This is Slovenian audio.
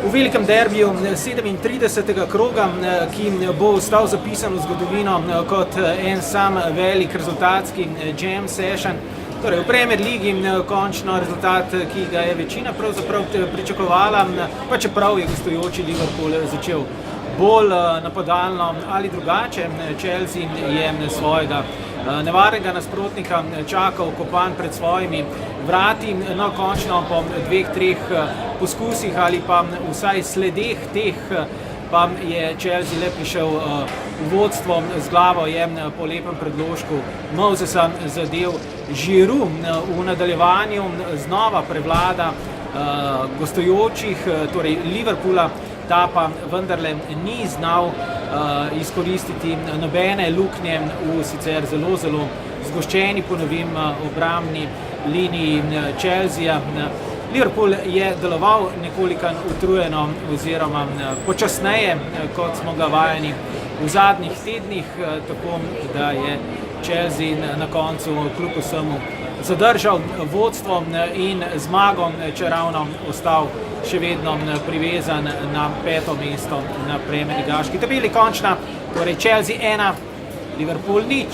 v velikem derbiju 37. kroga, ki bo ostal zapisan v zgodovino kot en sam velik rezultatski jam session. Torej, v Premier Ligi končno rezultat, ki ga je večina pravzaprav pričakovala, pa čeprav je gostujoči Liverpool začel bolj napadalno ali drugače. Chelsea je svojega nevarnega nasprotnika čakal kopan pred svojimi vrati. No, končno po 2-3 poskusih ali pa vsaj sledeh teh pa je Chelsea le prišel v vodstvo. Z glavo je po lepem predložku Mosesa zadel Giroud. V nadaljevanju znova prevlada gostujočih, torej Liverpoola, ta pa vendarle ni znal izkoristiti nobene luknje v sicer zelo zgoščeni, ponovim, obrambni liniji Chelsea. Liverpool je deloval nekoliko utrujeno oziroma počasneje, kot smo ga vajeni v zadnjih tednih, tako da je Chelsea na koncu kljub vsemu zadržal vodstvo in zmago, čeravno ostal še vedno privezan na 5. mesto na premierligaški tabeli. Končna, torej Chelsea 1, Liverpool 0.